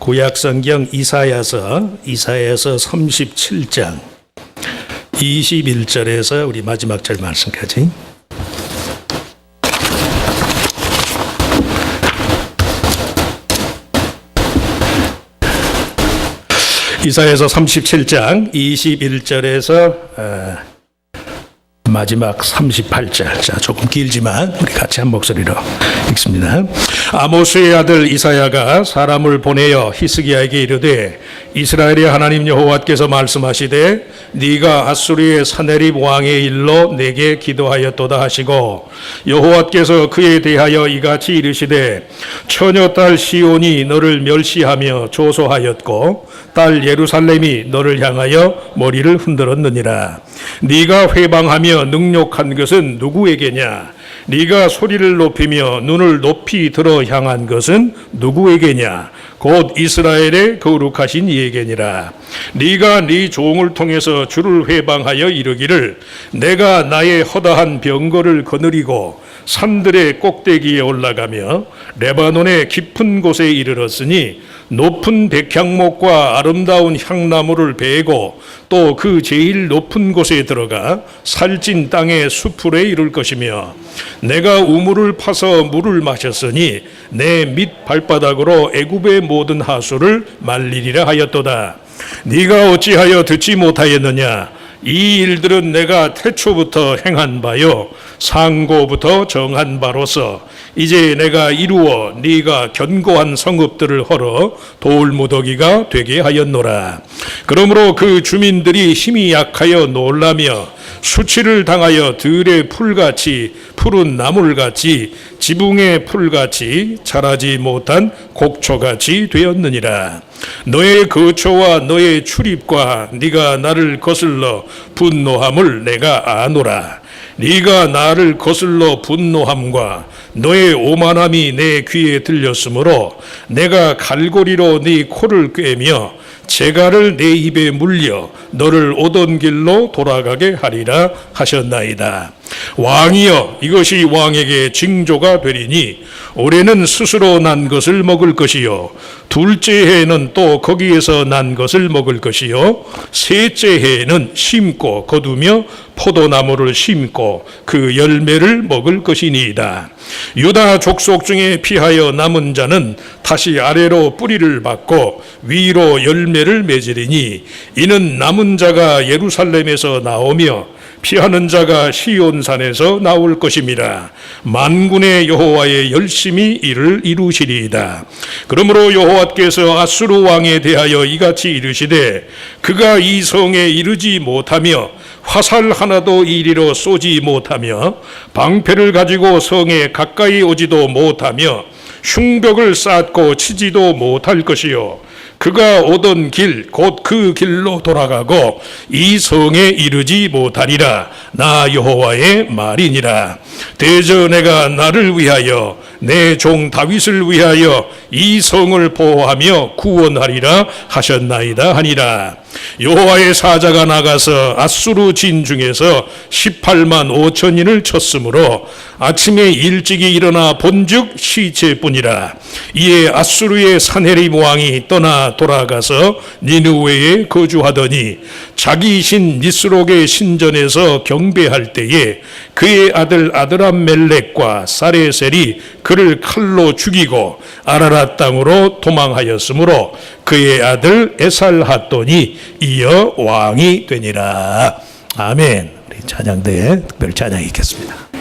구약성경 이사야서 37장 21절에서 우리 마지막 절 말씀까지. 이사야서 37장 21절에서 마지막 38절. 자, 조금 길지만 우리 같이 한 목소리로 읽습니다. 아모스의 아들 이사야가 사람을 보내어 히스기야에게 이르되 이스라엘의 하나님 여호와께서 말씀하시되 네가 아수르의 사네립 왕의 일로 내게 기도하였도다 하시고 여호와께서 그에 대하여 이같이 이르시되 처녀 딸 시온이 너를 멸시하며 조소하였고 딸 예루살렘이 너를 향하여 머리를 흔들었느니라. 네가 회방하며 능욕한 것은 누구에게냐? 네가 소리를 높이며 눈을 높이 들어 향한 것은 누구에게냐? 곧 이스라엘의 거룩하신 이에게니라. 네가 네 종을 통해서 주를 회방하여 이르기를 내가 나의 허다한 병거를 거느리고 산들의 꼭대기에 올라가며 레바논의 깊은 곳에 이르렀으니 높은 백향목과 아름다운 향나무를 베고 또 그 제일 높은 곳에 들어가 살찐 땅의 수풀에 이를 것이며 내가 우물을 파서 물을 마셨으니 내 밑 발바닥으로 애굽의 모든 하수를 말리리라 하였도다. 네가 어찌하여 듣지 못하였느냐? 이 일들은 내가 태초부터 행한 바요 상고부터 정한 바로서 이제 내가 이루어 네가 견고한 성읍들을 헐어 돌무더기가 되게 하였노라. 그러므로 그 주민들이 힘이 약하여 놀라며 수치를 당하여 들의 풀같이 푸른 나물같이 지붕의 풀같이 자라지 못한 곡초같이 되었느니라. 너의 거처와 너의 출입과 네가 나를 거슬러 분노함을 내가 아노라. 네가 나를 거슬러 분노함과 너의 오만함이 내 귀에 들렸으므로 내가 갈고리로 네 코를 꿰며 재갈을 내 입에 물려 너를 오던 길로 돌아가게 하리라 하셨나이다. 왕이여, 이것이 왕에게 징조가 되리니 올해는 스스로 난 것을 먹을 것이요 둘째 해에는 또 거기에서 난 것을 먹을 것이요 셋째 해에는 심고 거두며 포도나무를 심고 그 열매를 먹을 것이니이다. 유다 족속 중에 피하여 남은 자는 다시 아래로 뿌리를 받고 위로 열매를 맺으리니 이는 남은 자가 예루살렘에서 나오며 피하는 자가 시온산에서 나올 것임이라. 만군의 여호와의 열심히 이를 이루시리이다. 그러므로 여호와께서 아수르 왕에 대하여 이같이 이르시되 그가 이 성에 이르지 못하며 화살 하나도 이리로 쏘지 못하며 방패를 가지고 성에 가까이 오지도 못하며 흉벽을 쌓고 치지도 못할 것이요 그가 오던 길 곧 그 길로 돌아가고 이 성에 이르지 못하리라. 나 여호와의 말이니라. 대저 내가 나를 위하여 내 종 다윗을 위하여 이 성을 보호하며 구원하리라 하셨나이다 하니라. 여호와의 사자가 나가서 아수르 진 중에서 18만 5천인을 쳤으므로 아침에 일찍이 일어나 본즉 시체뿐이라. 이에 아수르의 사네립 왕이 떠나 돌아가서 니느웨에 거주하더니 자기 신 니스록의 신전에서 경배할 때에 그의 아들 아드람멜렉과 사레셀이 그를 칼로 죽이고 아라랏 땅으로 도망하였으므로 그의 아들 에살핫돈이 이어 왕이 되니라. 아멘. 우리 찬양대에 특별 찬양이 있겠습니다.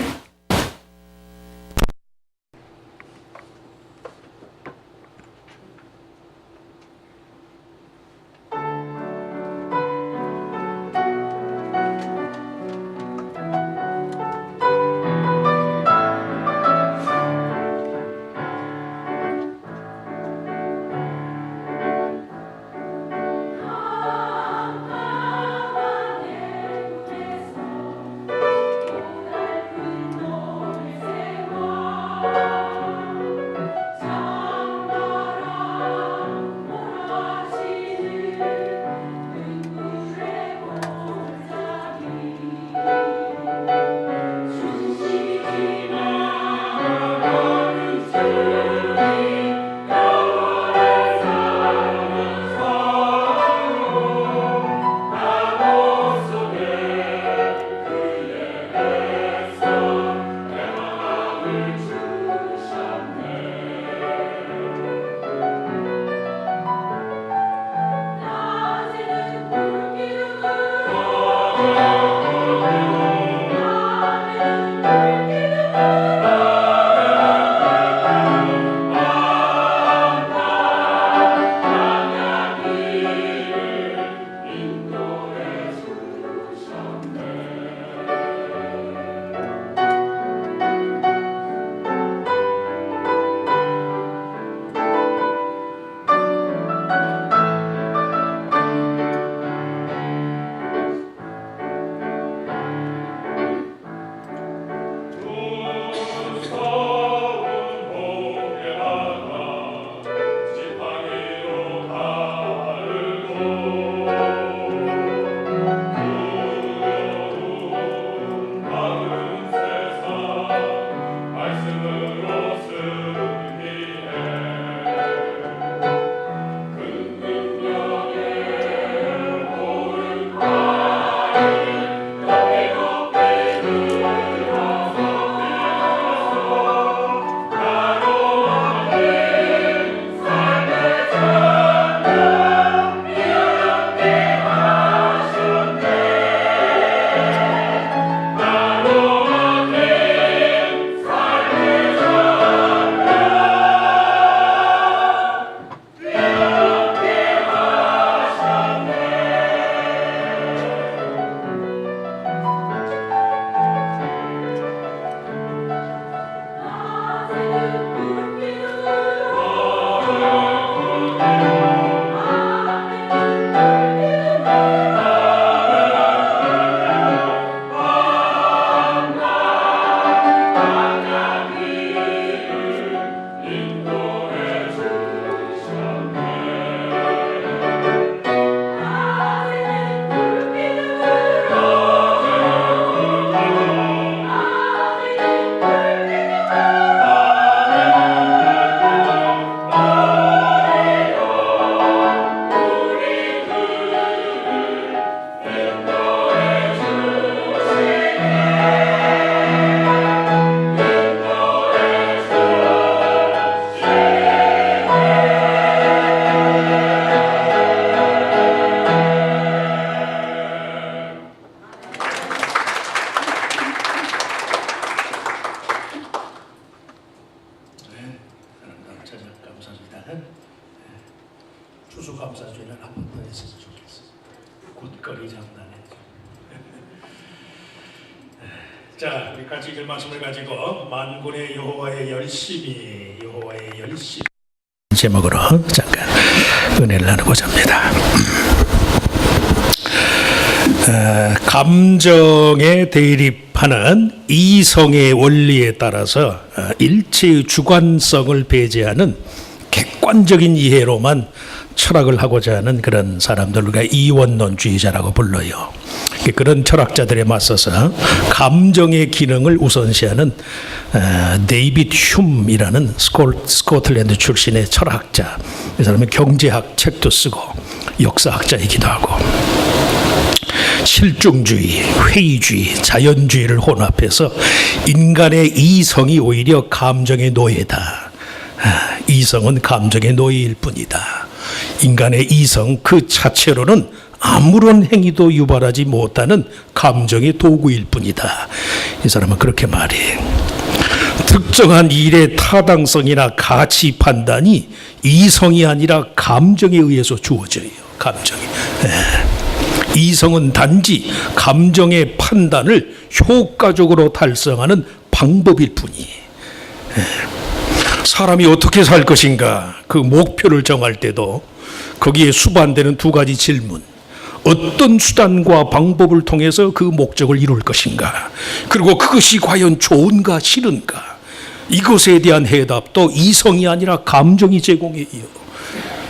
추수감사주일날 한 번 더 했으면 좋겠습니다. 굿거리 장난했죠. 자, 우리 같이 읽을 말씀을 가지고 만군의 여호와의 열심히 제목으로 잠깐 은혜를 나누고자 합니다. 감정에 대립하는 이성의 원리에 따라서 일체의 주관성을 배제하는 객관적인 이해로만 철학을 하고자 하는 그런 사람들, 우리가 이원론주의자라고 불러요. 그런 철학자들에 맞서서 감정의 기능을 우선시하는 데이비드 흉이라는 스코틀랜드 출신의 철학자, 이 사람은 경제학 책도 쓰고 역사학자이기도 하고 실중주의, 회의주의, 자연주의를 혼합해서 인간의 이성이 오히려 감정의 노예다. 이성은 감정의 노예일 뿐이다. 인간의 이성 그 자체로는 아무런 행위도 유발하지 못하는 감정의 도구일 뿐이다. 이 사람은 그렇게 말해. 특정한 일의 타당성이나 가치 판단이 이성이 아니라 감정에 의해서 주어져요. 감정이. 이성은 단지 감정의 판단을 효과적으로 달성하는 방법일 뿐이에요. 사람이 어떻게 살 것인가, 그 목표를 정할 때도 거기에 수반되는 두 가지 질문. 어떤 수단과 방법을 통해서 그 목적을 이룰 것인가, 그리고 그것이 과연 좋은가 싫은가, 이것에 대한 해답도 이성이 아니라 감정이 제공해요.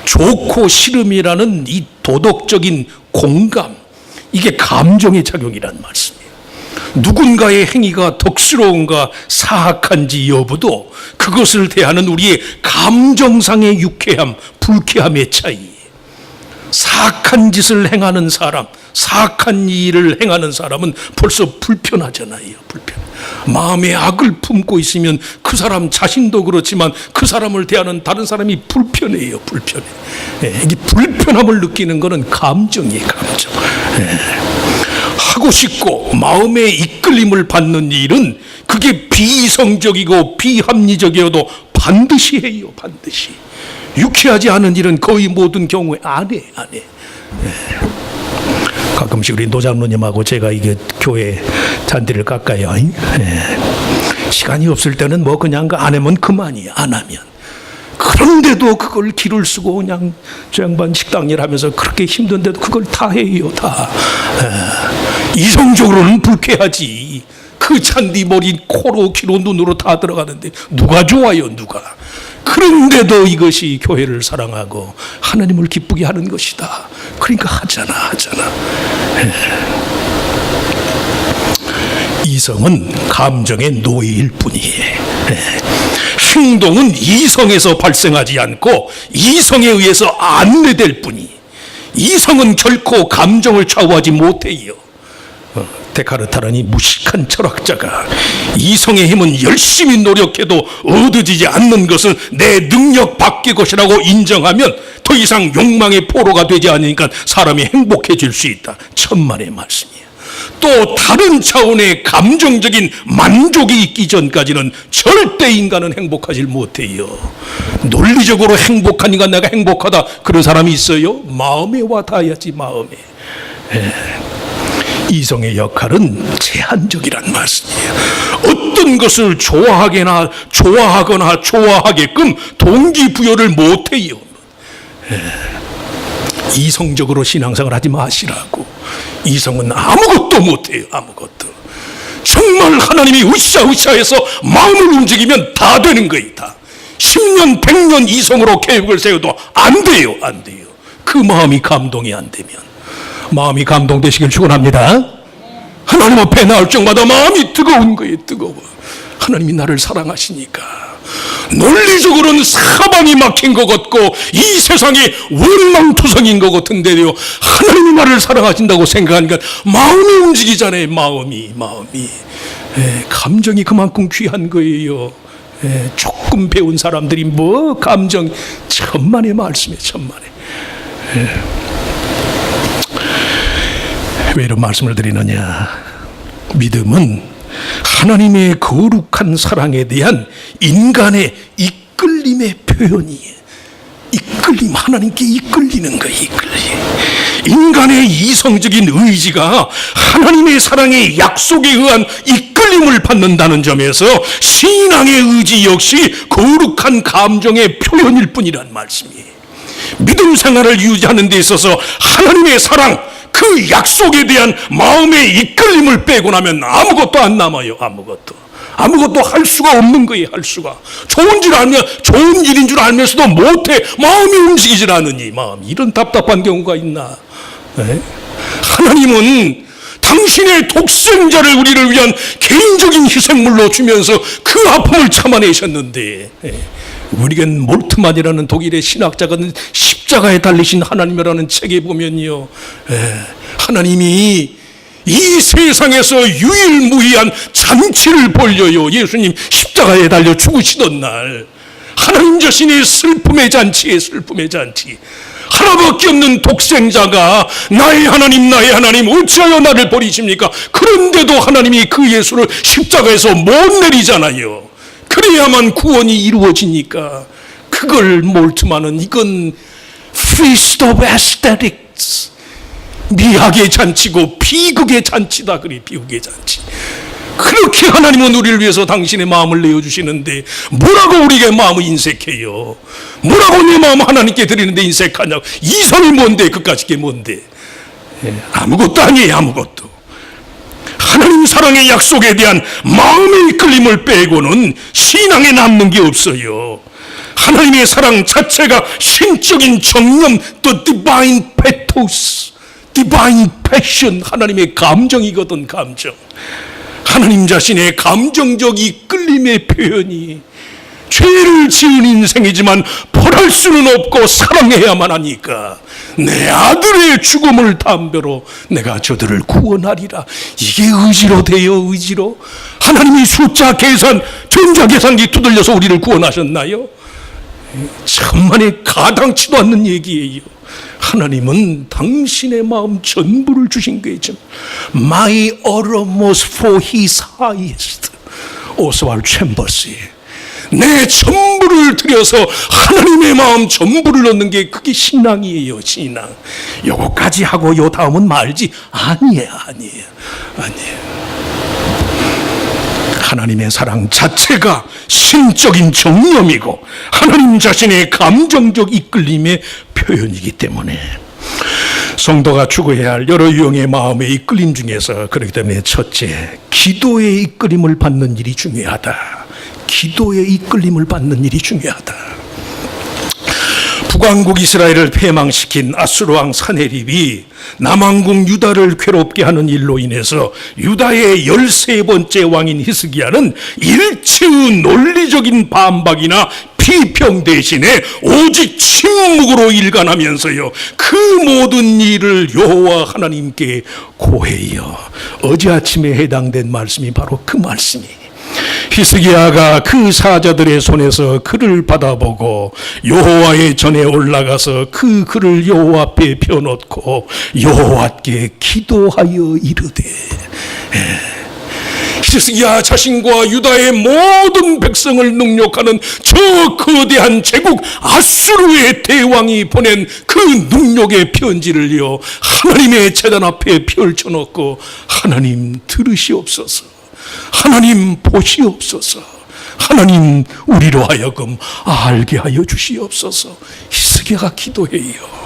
좋고 싫음이라는 이 도덕적인 공감, 이게 감정의 작용이란 말씀이에요. 누군가의 행위가 덕스러운가 사악한지 여부도 그것을 대하는 우리의 감정상의 유쾌함, 불쾌함의 차이. 사악한 짓을 행하는 사람, 사악한 일을 행하는 사람은 벌써 불편하잖아요. 마음에 악을 품고 있으면 그 사람 자신도 그렇지만 그 사람을 대하는 다른 사람이 불편해요. 이게 불편함을 느끼는 것은 감정이에요. 감정. 하고 싶고 마음의 이끌림을 받는 일은 그게 비이성적이고 비합리적이어도 반드시 해요. 반드시. 유쾌하지 않은 일은 거의 모든 경우에 안 해. 가끔씩 우리 노장로님하고 제가 이게 교회 잔디를 깎아요. 시간이 없을 때는 뭐 그냥 안 하면 그만이에요. 안 하면. 그런데도 그걸 기를 쓰고 그냥 저 양반 식당 일 하면서 그렇게 힘든데도 그걸 다 해요. 다. 이성적으로는 불쾌하지. 그 잔디 머리 코로 귀로 눈으로 다 들어가는데 누가 좋아요. 누가. 그런데도 이것이 교회를 사랑하고 하나님을 기쁘게 하는 것이다. 그러니까 하잖아. 이성은 감정의 노예일 뿐이에요. 행동은 이성에서 발생하지 않고 이성에 의해서 안내될 뿐이. 이성은 결코 감정을 좌우하지 못해요. 데카르타라니 무식한 철학자가 이성의 힘은 열심히 노력해도 얻어지지 않는 것은 내 능력 밖의 것이라고 인정하면 더 이상 욕망의 포로가 되지 않으니까 사람이 행복해질 수 있다. 천만의 말씀이에요. 또 다른 차원의 감정적인 만족이 있기 전까지는 절대 인간은 행복하지 못해요. 논리적으로 행복한 인간, 내가 행복하다 그런 사람이 있어요? 마음에 와 닿아야지. 마음에. 이성의 역할은 제한적이란 말씀이에요. 어떤 것을 좋아하거나 좋아하게끔 동기부여를 못해요. 이성적으로 신앙생활 하지 마시라고. 이성은 아무것도 못해요. 아무것도. 정말 하나님이 으쌰으쌰해서 마음을 움직이면 다 되는 거예요. 다. 10년 100년 이성으로 계획을 세워도 안 돼요. 그 마음이 감동이 안 되면. 마음이 감동되시길 축원합니다. 하나님 앞에 나올 적마다 마음이 뜨거운 거예요. 뜨거워. 하나님이 나를 사랑하시니까. 논리적으로는 사방이 막힌 것 같고 이 세상이 원망투성인 것 같은데요, 하나님이 나를 사랑하신다고 생각하니까 마음이 움직이잖아요. 마음이. 감정이 그만큼 귀한 거예요. 조금 배운 사람들이 뭐 감정, 천만의 말씀이에요. 천만의. 왜 이런 말씀을 드리느냐. 믿음은 하나님의 거룩한 사랑에 대한 인간의 이끌림의 표현이에요. 이끌림, 하나님께 이끌리는 거예요. 인간의 이성적인 의지가 하나님의 사랑의 약속에 의한 이끌림을 받는다는 점에서 신앙의 의지 역시 거룩한 감정의 표현일 뿐이란 말씀이에요. 믿음 생활을 유지하는 데 있어서 하나님의 사랑, 그 약속에 대한 마음의 이끌림을 빼고 나면 아무것도 안 남아요. 아무것도 할 수가 없는 거예요. 할 수가. 좋은 일인 줄 알면서도 못해. 마음이 움직이질 않으니. 이런 답답한 경우가 있나. 네? 하나님은 당신의 독생자를 우리를 위한 개인적인 희생물로 주면서 그 아픔을 참아내셨는데, 우리겐 몰트만이라는 독일의 신학자가 십자가에 달리신 하나님이라는 책에 보면요, 하나님이 이 세상에서 유일무이한 잔치를 벌려요. 예수님 십자가에 달려 죽으시던 날, 하나님 자신의 슬픔의 잔치, 하나밖에 없는 독생자가 나의 하나님 어찌하여 나를 버리십니까? 그런데도 하나님이 그 예수를 십자가에서 못 내리잖아요. 그래야만 구원이 이루어지니까. 그걸 몰트만은 이건 feast of aesthetics, 미학의 잔치고 비극의 잔치다. 그래, 비극의 잔치. 그렇게 하나님은 우리를 위해서 당신의 마음을 내어주시는데 뭐라고 우리에게 마음을 인색해요? 뭐라고 내 마음 하나님께 드리는데 인색하냐고. 이성이 뭔데, 그까짓 게 뭔데. 아무것도 아니에요. 아무것도. 하나님 사랑의 약속에 대한 마음의 이끌림을 빼고는 신앙에 남는 게 없어요. 하나님의 사랑 자체가 신적인 정념, 또 divine pathos, divine passion, 하나님의 감정이거든. 감정. 하나님 자신의 감정적 이끌림의 표현이, 죄를 지은 인생이지만 벌할 수는 없고 사랑해야만 하니까 내 아들의 죽음을 담보로 내가 저들을 구원하리라. 이게 의지로 돼요. 의지로. 하나님이 숫자 계산, 전자 계산기 두들려서 우리를 구원하셨나요? 천만에 가당치도 않는 얘기예요. 하나님은 당신의 마음 전부를 주신 거예요. My uttermost for his highest. 오스왈드 챔버스의 내 전부를 들여서 하나님의 마음 전부를 얻는 게 그게 신앙이에요. 신앙. 요거까지 하고 요 다음은 말지. 아니에요. 하나님의 사랑 자체가 신적인 정념이고 하나님 자신의 감정적 이끌림의 표현이기 때문에 성도가 추구해야 할 여러 유형의 마음의 이끌림 중에서, 그렇기 때문에 첫째, 기도의 이끌림을 받는 일이 중요하다. 기도의 이끌림을 받는 일이 중요하다. 북왕국 이스라엘을 패망시킨 아수르 왕 사네립이 남왕국 유다를 괴롭게 하는 일로 인해서 유다의 13번째 왕인 히스기야는 일체의 논리적인 반박이나 비평 대신에 오직 침묵으로 일관하면서요, 그 모든 일을 여호와 하나님께 고해요. 어제 아침에 해당된 말씀이 바로 그 말씀이에요. 히스기야가 그 사자들의 손에서 글을 받아보고 여호와의 전에 올라가서 그 글을 여호와 앞에 펴놓고 여호와께 기도하여 이르되, 히스기야 자신과 유다의 모든 백성을 능욕하는 저 거대한 제국 아수르의 대왕이 보낸 그 능욕의 편지를요, 하나님의 제단 앞에 펼쳐놓고, 하나님 들으시옵소서, 하나님 보시옵소서, 하나님 우리로 하여금 알게 하여 주시옵소서. 히스기야가 기도해요.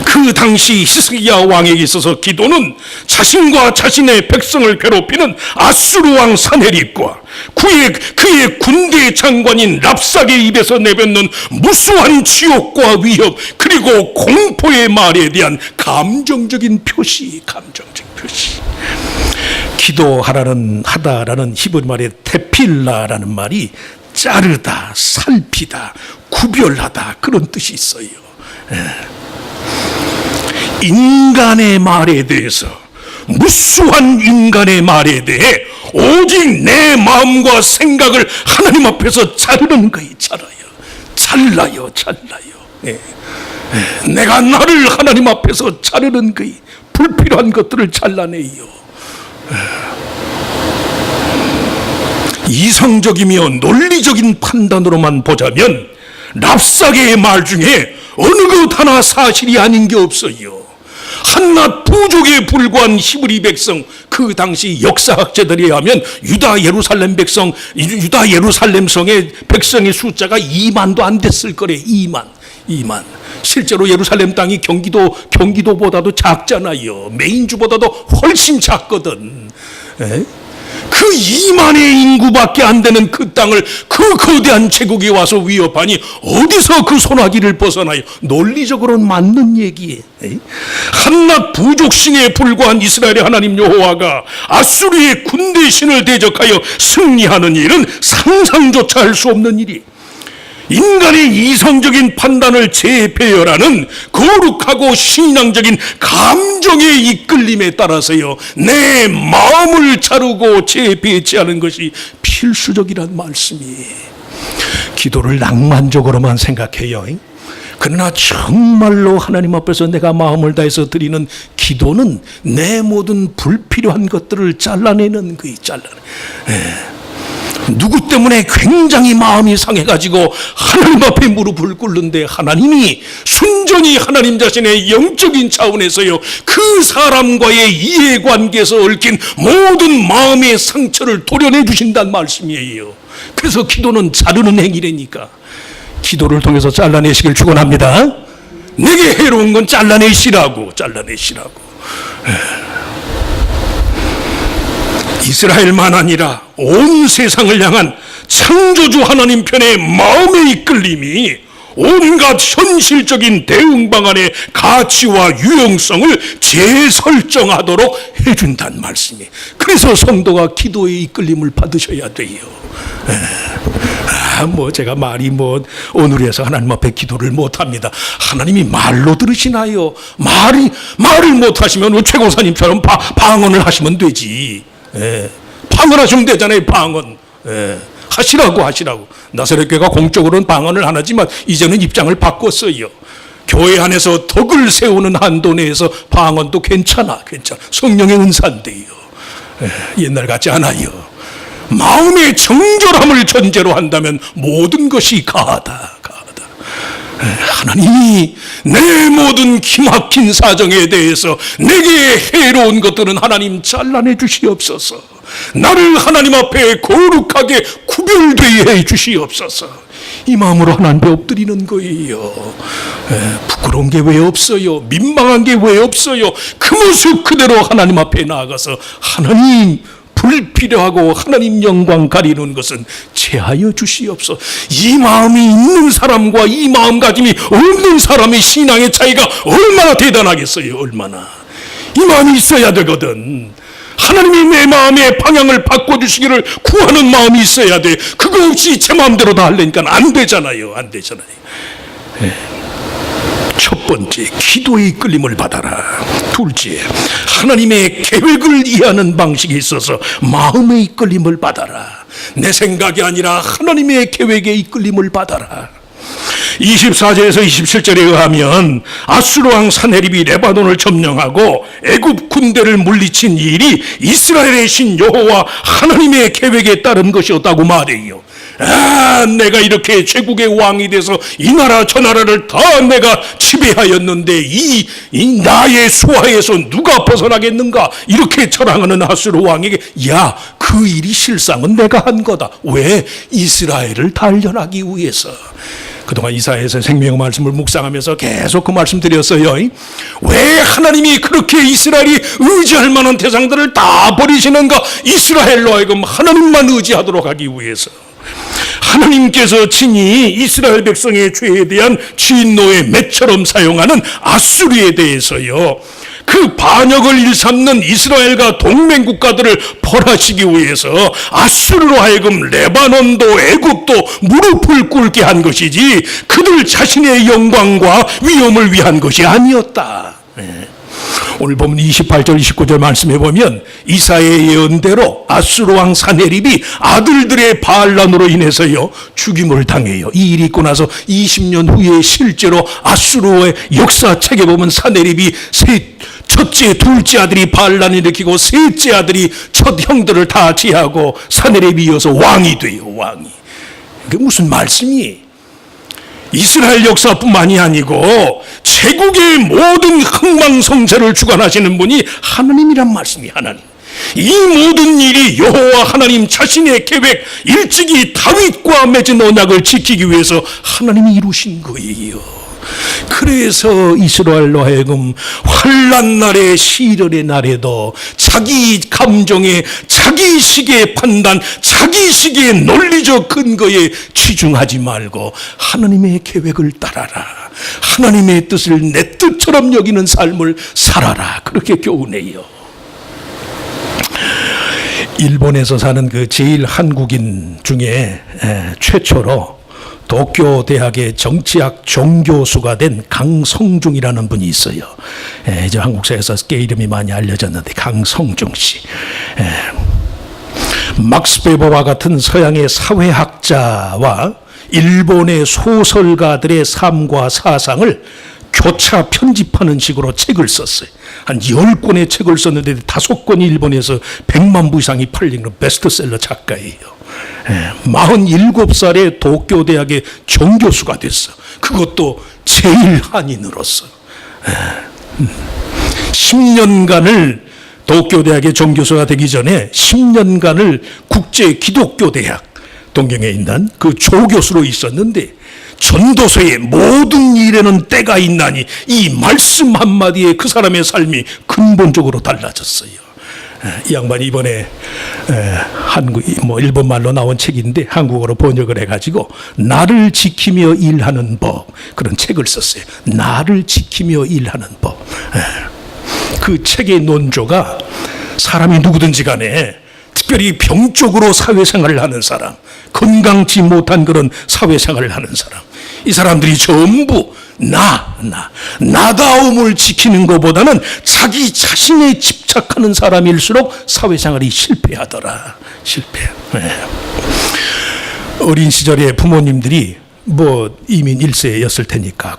그 당시 히스기야 왕에게 있어서 기도는 자신과 자신의 백성을 괴롭히는 아수르 왕 사네립과 그의 군대 장관인 랍삭의 입에서 내뱉는 무수한 지옥과 위협, 그리고 공포의 말에 대한 감정적인 표시. 하다라는 히브리 말의 테필라라는 말이 자르다, 살피다, 구별하다, 그런 뜻이 있어요. 인간의 말에 대해서, 무수한 인간의 말에 대해 오직 내 마음과 생각을 하나님 앞에서 자르는 거예요. 잘라요. 내가 나를 하나님 앞에서 자르는 거예요. 불필요한 것들을 잘라내요. 이성적이며 논리적인 판단으로만 보자면 랍사게의 말 중에 어느 것 하나 사실이 아닌 게 없어요. 한낱 부족에 불과한 히브리 백성, 그 당시 역사학자들에 의하면 유다 예루살렘 성의 백성의 숫자가 2만도 안 됐을 거래. 2만. 실제로 예루살렘 땅이 경기도보다도 작잖아요. 메인주보다도 훨씬 작거든. 그 2만의 인구밖에 안 되는 그 땅을 그 거대한 제국이 와서 위협하니 어디서 그 소나기를 벗어나요? 논리적으로는 맞는 얘기예요. 한낱 부족신에 불과한 이스라엘의 하나님 여호와가 아수르의 군대 신을 대적하여 승리하는 일은 상상조차 할 수 없는 일이, 인간의 이성적인 판단을 재배열하는 거룩하고 신앙적인 감정의 이끌림에 따라서요, 내 마음을 자르고 재배치하는 것이 필수적이란 말씀이에요. 기도를 낭만적으로만 생각해요. 그러나 정말로 하나님 앞에서 내가 마음을 다해서 드리는 기도는 내 모든 불필요한 것들을 잘라내는 거예요. 누구 때문에 굉장히 마음이 상해가지고 하나님 앞에 무릎을 꿇는데 하나님이 순전히 하나님 자신의 영적인 차원에서요, 그 사람과의 이해관계에서 얽힌 모든 마음의 상처를 도려내 주신다는 말씀이에요. 그래서 기도는 자르는 행위라니까. 기도를 통해서 잘라내시길 축원합니다. 내게 해로운 건 잘라내시라고. 이스라엘만 아니라 온 세상을 향한 창조주 하나님 편의 마음의 이끌림이 온갖 현실적인 대응 방안의 가치와 유용성을 재설정하도록 해준다는 말씀이에요. 그래서 성도가 기도의 이끌림을 받으셔야 돼요. 제가 말이 오늘에서 하나님 앞에 기도를 못합니다. 하나님이 말로 들으시나요? 말을 못하시면 최고사님처럼 방언을 하시면 되지. 방언하시면 되잖아요. 방언. 하시라고. 나사렛교회가 공적으로는 방언을 안 하지만 이제는 입장을 바꿨어요. 교회 안에서 덕을 세우는 한도 내에서 방언도 괜찮아. 성령의 은사인데요. 옛날 같지 않아요. 마음의 정결함을 전제로 한다면 모든 것이 가하다. 하나님이 내 모든 기막힌 사정에 대해서 내게 해로운 것들은 하나님 잘라내 주시옵소서. 나를 하나님 앞에 거룩하게 구별되게 해 주시옵소서. 이 마음으로 하나님께 엎드리는 거예요. 부끄러운 게 왜 없어요? 민망한 게 왜 없어요? 그 모습 그대로 하나님 앞에 나아가서 하나님, 불필요하고 하나님 영광 가리는 것은 제하여 주시옵소서. 이 마음이 있는 사람과 이 마음가짐이 없는 사람의 신앙의 차이가 얼마나 대단하겠어요. 얼마나. 이 마음이 있어야 되거든. 하나님이 내 마음의 방향을 바꿔주시기를 구하는 마음이 있어야 돼. 그거 없이 제 마음대로 다 하려니까 안 되잖아요. 첫 번째, 기도의 이끌림을 받아라. 둘째, 하나님의 계획을 이해하는 방식에 있어서 마음의 이끌림을 받아라. 내 생각이 아니라 하나님의 계획의 이끌림을 받아라. 24절에서 27절에 의하면 아수르 왕 사네립이 레바논을 점령하고 애굽 군대를 물리친 일이 이스라엘의 신 여호와 하나님의 계획에 따른 것이었다고 말해요. 내가 이렇게 제국의 왕이 돼서 이 나라 저 나라를 다 내가 지배하였는데 이 나의 수하에서 누가 벗어나겠는가? 이렇게 절항하는 아수르 왕에게 그 일이 실상은 내가 한 거다. 왜? 이스라엘을 단련하기 위해서. 그동안 이사야에서 생명의 말씀을 묵상하면서 계속 그 말씀 드렸어요. 왜 하나님이 그렇게 이스라엘이 의지할 만한 대상들을 다 버리시는가? 이스라엘로 하여금 하나님만 의지하도록 하기 위해서. 하나님께서 친히 이스라엘 백성의 죄에 대한 진노의 맷처럼 사용하는 아수르에 대해서요, 그 반역을 일삼는 이스라엘과 동맹국가들을 벌하시기 위해서 아수르로 하여금 레바논도 애굽도 무릎을 꿇게 한 것이지 그들 자신의 영광과 위엄을 위한 것이 아니었다. 오늘 보면 28절 29절 말씀해 보면 이사야의 예언대로 아수르 왕 사네립이 아들들의 반란으로 인해서요 죽임을 당해요. 이 일이 있고 나서 20년 후에 실제로 아수르의 역사책에 보면 사네립이 첫째, 둘째 아들이 반란을 일으키고 셋째 아들이 첫 형들을 다 제하고 사네립이 이어서 왕이 돼요. 왕이. 그게 무슨 말씀이에요? 이스라엘 역사뿐만이 아니고 제국의 모든 흥망성쇠를 주관하시는 분이 하나님이란 말씀이 하나님. 이 모든 일이 여호와 하나님 자신의 계획, 일찍이 다윗과 맺은 언약을 지키기 위해서 하나님이 이루신 거예요. 그래서 이스라엘로 하여금 환난 날에, 시련의 날에도 자기 감정에, 자기식의 판단, 자기식의 논리적 근거에 치중하지 말고 하나님의 계획을 따라라, 하나님의 뜻을 내 뜻처럼 여기는 삶을 살아라, 그렇게 교훈해요. 일본에서 사는 그 제일 한국인 중에 최초로 도쿄 대학의 정치학 정교수가 된 강성중이라는 분이 있어요. 이제 한국사에서 꽤 이름이 많이 알려졌는데, 강성중 씨. 막스 베버와 같은 서양의 사회학자와 일본의 소설가들의 삶과 사상을 교차 편집하는 식으로 책을 썼어요. 한 10권의 책을 썼는데 5권이 일본에서 100만 부 이상이 팔린 베스트셀러 작가예요. 47살에 도쿄대학의 정교수가 됐어. 그것도 제일 한인으로서. 10년간을 도쿄대학의 정교수가 되기 전에 10년간을 국제기독교대학, 동경에 있는 그 조교수로 있었는데, 전도서의 모든 일에는 때가 있나니 이 말씀 한마디에 그 사람의 삶이 근본적으로 달라졌어요. 이 양반이 이번에 일본 말로 나온 책인데 한국어로 번역을 해가지고 나를 지키며 일하는 법, 그런 책을 썼어요. 나를 지키며 일하는 법. 그 책의 논조가 사람이 누구든지 간에 특별히 병적으로 사회생활을 하는 사람, 건강치 못한 그런 사회생활을 하는 사람, 이 사람들이 전부 나다움을 지키는 것보다는 자기 자신에 집착하는 사람일수록 사회생활이 실패하더라. 실패. 어린 시절에 부모님들이 이민 1세였을 테니까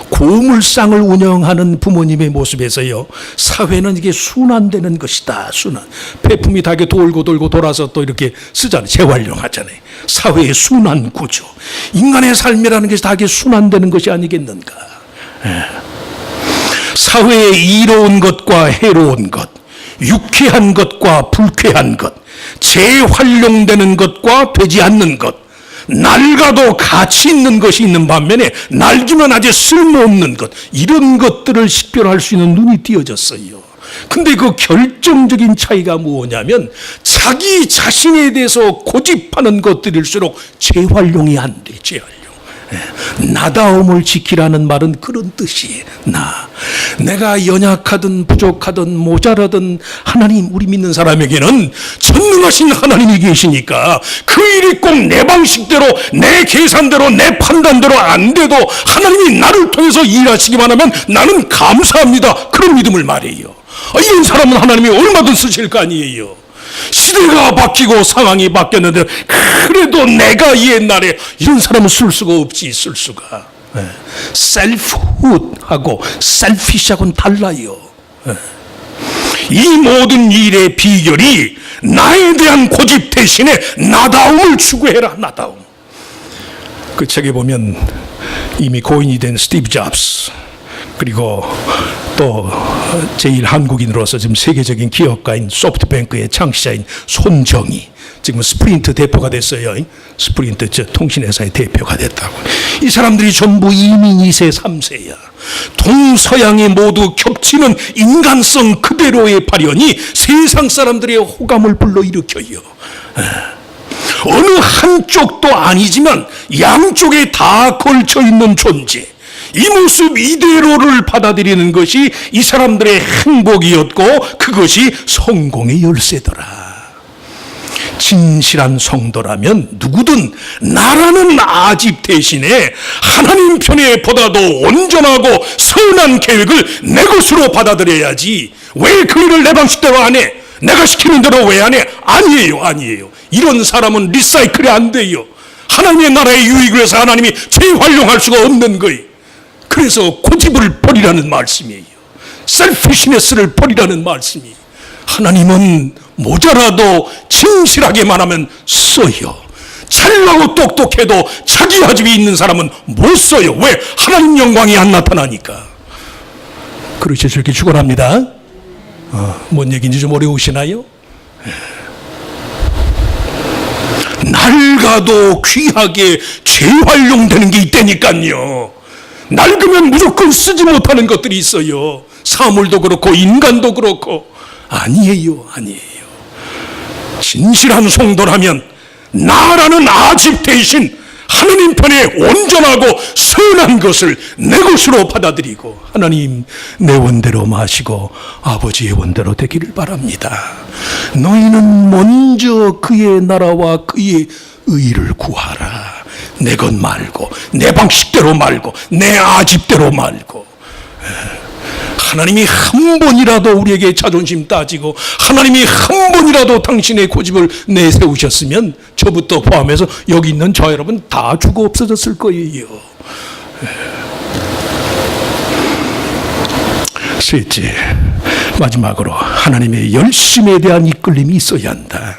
고물상을 운영하는 부모님의 모습에서요, 사회는 이게 순환되는 것이다. 순환. 폐품이 다 이렇게 돌고 돌아서 또 이렇게 쓰잖아요. 재활용하잖아요. 사회의 순환 구조. 인간의 삶이라는 것이 다 이게 순환되는 것이 아니겠는가. 사회에 이로운 것과 해로운 것, 유쾌한 것과 불쾌한 것, 재활용되는 것과 되지 않는 것, 낡아도 가치 있는 것이 있는 반면에 낡으면 아주 쓸모없는 것, 이런 것들을 식별할 수 있는 눈이 띄어졌어요. 근데 그 결정적인 차이가 뭐냐면 자기 자신에 대해서 고집하는 것들일수록 재활용이 안 돼. 재활용. 나다움을 지키라는 말은 그런 뜻이에요. 내가 연약하든 부족하든 모자라든 하나님, 우리 믿는 사람에게는 전능하신 하나님이 계시니까 그 일이 꼭 내 방식대로, 내 계산대로, 내 판단대로 안 돼도 하나님이 나를 통해서 일하시기만 하면 나는 감사합니다, 그런 믿음을 말해요. 이런 사람은 하나님이 얼마든 쓰실 거 아니에요. 시대가 바뀌고 상황이 바뀌었는데 그래도 내가 옛날에, 이런 사람은 쓸 수가 없지. 쓸 수가. 셀프훗하고 셀피시하고는 달라요. 이 모든 일의 비결이 나에 대한 고집 대신에 나다움을 추구해라. 나다움. 그 책에 보면 이미 고인이 된 스티브 잡스, 그리고 또 제일 한국인으로서 지금 세계적인 기업가인 소프트뱅크의 창시자인 손정희, 지금 스프린트 대표가 됐어요. 스프린트 통신회사의 대표가 됐다고. 이 사람들이 전부 이민 2세 3세야. 동서양이 모두 겹치는 인간성 그대로의 발현이 세상 사람들의 호감을 불러일으켜요. 어느 한쪽도 아니지만 양쪽에 다 걸쳐있는 존재, 이 모습 이대로를 받아들이는 것이 이 사람들의 행복이었고 그것이 성공의 열쇠더라. 진실한 성도라면 누구든 나라는 아집 대신에 하나님 편에 보다도 온전하고 선한 계획을 내 것으로 받아들여야지. 왜 그 일을 내 방식대로 안 해? 내가 시키는 대로 왜 안 해? 아니에요. 이런 사람은 리사이클이 안 돼요. 하나님의 나라의 유익을 위해서 하나님이 재활용할 수가 없는 거예요. 그래서 고집을 버리라는 말씀이에요. 셀피시네스를 버리라는 말씀이에요. 하나님은 모자라도 진실하게만 하면 써요. 잘나고 똑똑해도 자기 아집이 있는 사람은 못 써요. 왜? 하나님 영광이 안 나타나니까. 그러시 저렇게 축원합니다. 뭔 얘기인지 좀 어려우시나요? 낡아도 귀하게 재활용되는 게 있다니까요. 낡으면 무조건 쓰지 못하는 것들이 있어요. 사물도 그렇고 인간도 그렇고. 아니에요. 진실한 성도라면 나라는 아집 대신 하나님 편에 온전하고 선한 것을 내 것으로 받아들이고, 하나님 내 원대로 마시고 아버지의 원대로 되기를 바랍니다. 너희는 먼저 그의 나라와 그의 의를 구하라. 내 것 말고, 내 방식대로 말고, 내 아집대로 말고. 하나님이 한 번이라도 우리에게 자존심 따지고 하나님이 한 번이라도 당신의 고집을 내세우셨으면 저부터 포함해서 여기 있는 저 여러분 다 죽어 없어졌을 거예요. 셋째, 마지막으로 하나님의 열심에 대한 이끌림이 있어야 한다.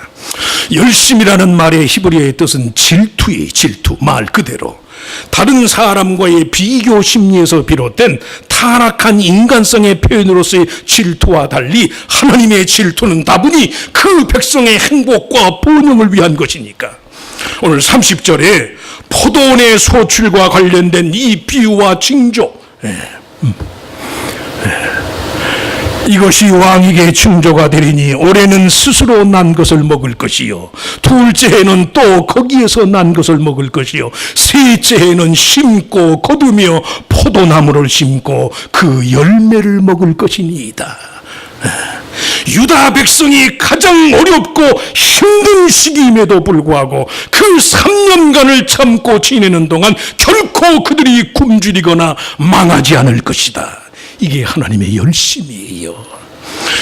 열심이라는 말의 히브리어의 뜻은 질투의 질투, 말 그대로. 다른 사람과의 비교 심리에서 비롯된 타락한 인간성의 표현으로서의 질투와 달리 하나님의 질투는 다분히 그 백성의 행복과 번영을 위한 것이니까. 오늘 30절에 포도원의 소출과 관련된 이 비유와 징조, 이것이 왕에게 징조가 되리니 올해는 스스로 난 것을 먹을 것이요, 둘째 해는 또 거기에서 난 것을 먹을 것이요, 셋째 해는 심고 거두며 포도나무를 심고 그 열매를 먹을 것이니이다. 유다 백성이 가장 어렵고 힘든 시기임에도 불구하고 그 3년간을 참고 지내는 동안 결코 그들이 굶주리거나 망하지 않을 것이다. 이게 하나님의 열심이에요.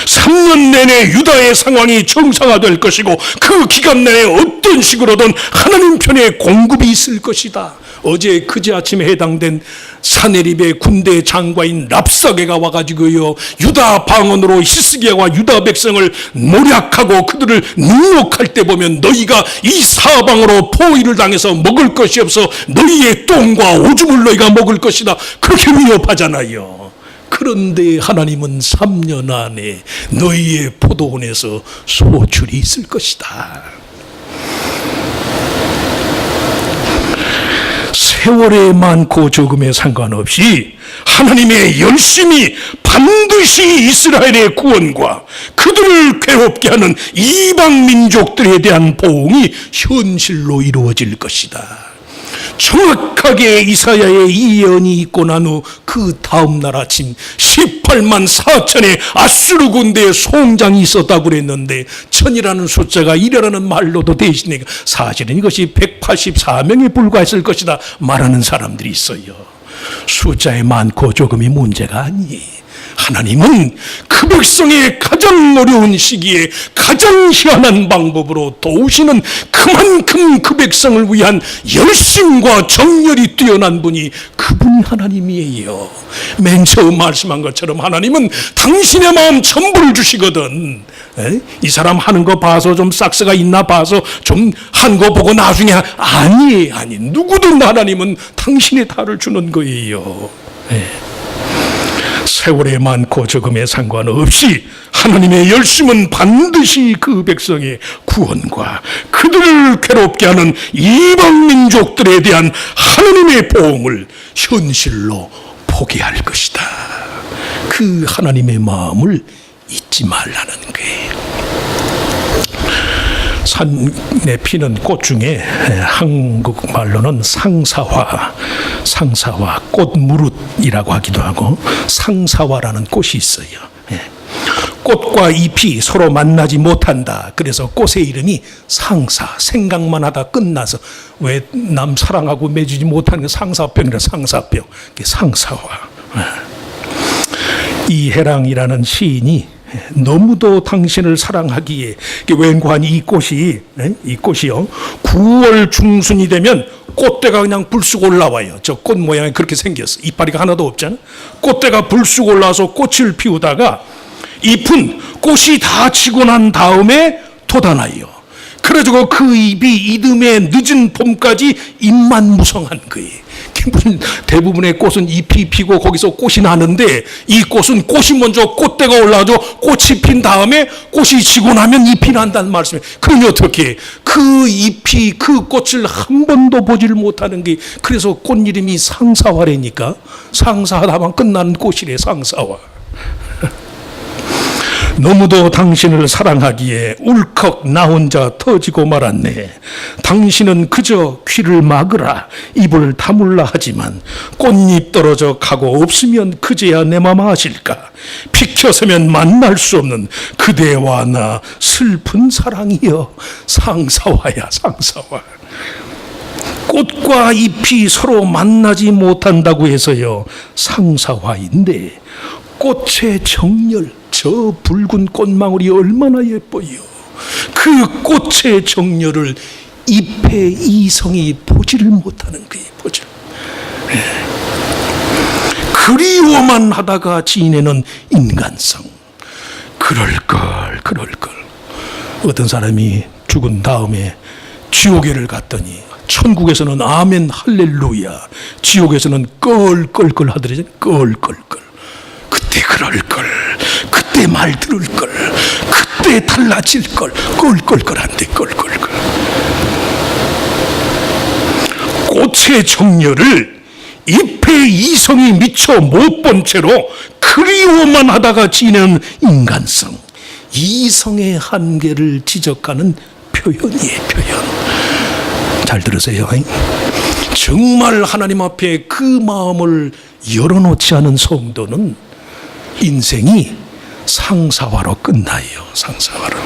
3년 내내 유다의 상황이 정상화될 것이고 그 기간 내에 어떤 식으로든 하나님 편에 공급이 있을 것이다. 어제 그제 아침에 해당된 사네립의 군대 장관인 랍사게가 와가지고요, 유다 방언으로 히스기야와 유다 백성을 모략하고 그들을 능욕할 때 보면 너희가 이 사방으로 포위를 당해서 먹을 것이 없어 너희의 똥과 오줌을 너희가 먹을 것이다, 그렇게 위협하잖아요. 그런데 하나님은 3년 안에 너희의 포도원에서 소출이 있을 것이다. 세월의 많고 적음에 상관없이 하나님의 열심이 반드시 이스라엘의 구원과 그들을 괴롭게 하는 이방 민족들에 대한 보응이 현실로 이루어질 것이다. 정확하게 이사야의 이 예언이 있고 난 후 그 다음 날 아침 18만 4천의 아수르 군대의 송장이 있었다고 그랬는데, 천이라는 숫자가 1이라는 말로도 대신에 사실은 이것이 184명에 불과했을 것이다 말하는 사람들이 있어요. 숫자의 많고 적음이 문제가 아니에요. 하나님은 그 백성의 가장 어려운 시기에 가장 희한한 방법으로 도우시는 그만큼 그 백성을 위한 열심과 정열이 뛰어난 분이 그분이 하나님이에요. 맨 처음 말씀한 것처럼 하나님은 당신의 마음 전부를 주시거든. 이 사람 하는 거 봐서 좀 싹스가 있나 봐서 좀 한 거 보고 나중에 아니 누구든 하나님은 당신의 다를 주는 거예요. 세월의 많고 적음에 상관없이 하나님의 열심은 반드시 그 백성의 구원과 그들을 괴롭게 하는 이방 민족들에 대한 하나님의 보응을 현실로 보게 할 것이다. 그 하나님의 마음을 잊지 말라는 거예요. 산에 피는 꽃 중에 한국말로는 상사화, 꽃무릇이라고 하기도 하고 상사화라는 꽃이 있어요. 꽃과 잎이 서로 만나지 못한다. 그래서 꽃의 이름이 상사, 생각만 하다 끝나서 왜 남 사랑하고 맺지 못하는 게 상사병이라 상사병, 상사화. 이해랑이라는 시인이 너무도 당신을 사랑하기에 웬고하니 이 꽃이요 9월 중순이 되면 꽃대가 그냥 불쑥 올라와요. 저 꽃 모양이 그렇게 생겼어. 이파리가 하나도 없잖아. 꽃대가 불쑥 올라와서 꽃을 피우다가 잎은 꽃이 다 지고 난 다음에 돋아나요. 그래가지고 그 잎이 이듬해 늦은 봄까지 잎만 무성한 거예요. 무슨 대부분의 꽃은 잎이 피고 거기서 꽃이 나는데 이 꽃은 꽃이 먼저 꽃대가 올라와서 꽃이 핀 다음에 꽃이 지고 나면 잎이 난다는 말씀이에요. 그러니 어떻게 그 잎이 그 꽃을 한 번도 보지를 못하는 게 그래서 꽃 이름이 상사화라니까. 상사하다만 끝나는 꽃이래. 상사화. 너무도 당신을 사랑하기에 울컥 나 혼자 터지고 말았네. 당신은 그저 귀를 막으라 입을 다물라 하지만 꽃잎 떨어져 가고 없으면 그제야 내 맘 아실까. 비켜서면 만날 수 없는 그대와 나 슬픈 사랑이여. 상사화야 상사화. 꽃과 잎이 서로 만나지 못한다고 해서요 상사화인데 꽃의 정열, 저 붉은 꽃망울이 얼마나 예뻐요. 그 꽃의 정열을 잎의 이성이 보지를 못하는 거예요. 보지를. 그리워만 하다가 지내는 인간성. 그럴걸. 어떤 사람이 죽은 다음에 지옥에를 갔더니 천국에서는 아멘 할렐루야, 지옥에서는 껄껄껄 하더래요. 껄껄껄. 그때 그럴걸, 그때 말 들을걸, 그때 달라질걸. 껄껄껄한데 껄껄껄. 꽃의 정열을 잎의 이성이 미처 못 본 채로 그리워만 하다가 지내는 인간성. 이성의 한계를 지적하는 표현이에요. 표현. 잘 들으세요. 정말 하나님 앞에 그 마음을 열어놓지 않은 성도는 인생이 상사화로 끝나요. 상사화로.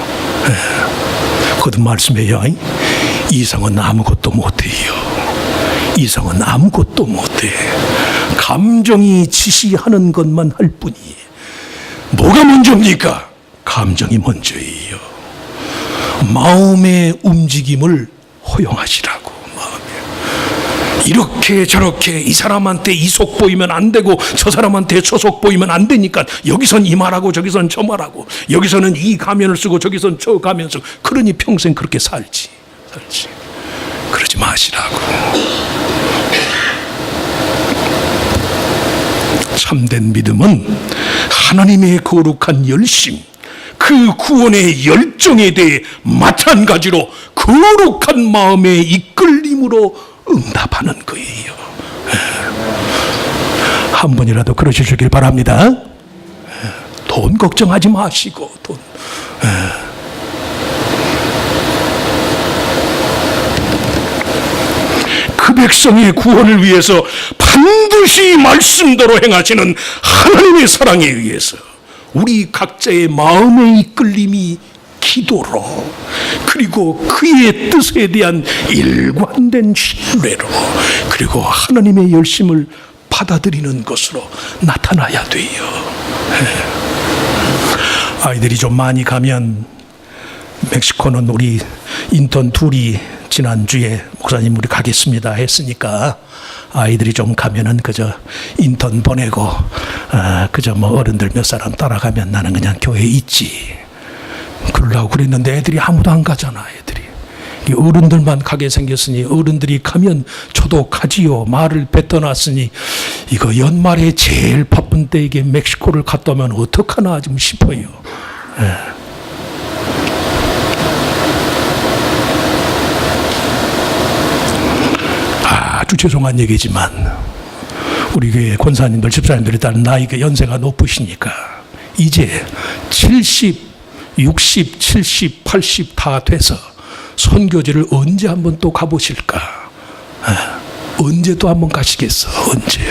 거듭 말씀해요. 이성은 아무것도 못해요. 이성은 아무것도 못해. 감정이 지시하는 것만 할 뿐이에요. 뭐가 먼저입니까? 감정이 먼저예요. 마음의 움직임을 허용하시라고. 이렇게 저렇게 이 사람한테 이 속 보이면 안 되고 저 사람한테 저 속 보이면 안 되니까 여기선 이 말하고 저기선 저 말하고 여기서는 이 가면을 쓰고 저기선 저 가면을 쓰고 그러니 평생 그렇게 살지. 그러지 마시라고. 참된 믿음은 하나님의 거룩한 열심, 그 구원의 열정에 대해 마찬가지로 거룩한 마음의 이끌림으로 응답하는 거예요. 한 번이라도 그러시길 바랍니다. 돈 걱정하지 마시고 돈. 그 백성의 구원을 위해서 반드시 말씀대로 행하시는 하나님의 사랑에 의해서 우리 각자의 마음의 이끌림이 기도로 그리고 그의 뜻에 대한 일관된 신뢰로 그리고 하나님의 열심을 받아들이는 것으로 나타나야 돼요. 아이들이 좀 많이 가면 멕시코는 우리 인턴 둘이 지난주에 목사님 우리 가겠습니다 했으니까 아이들이 좀 가면은 그저 인턴 보내고 그저 뭐 어른들 몇 사람 따라가면 나는 그냥 교회에 있지 그러려고 그랬는데 애들이 아무도 안 가잖아. 애들이 어른들만 가게 생겼으니 어른들이 가면 저도 가지요 말을 뱉어놨으니 이거 연말에 제일 바쁜 때에게 멕시코를 갔다 오면 어떡하나 좀 싶어요. 아주 죄송한 얘기지만 우리 교회 권사님들 집사님들이 다른 나이가 연세가 높으시니까 이제 70 60, 70, 80 다 돼서 선교지를 언제 한번 또 가보실까? 언제 또 한번 가시겠어? 언제?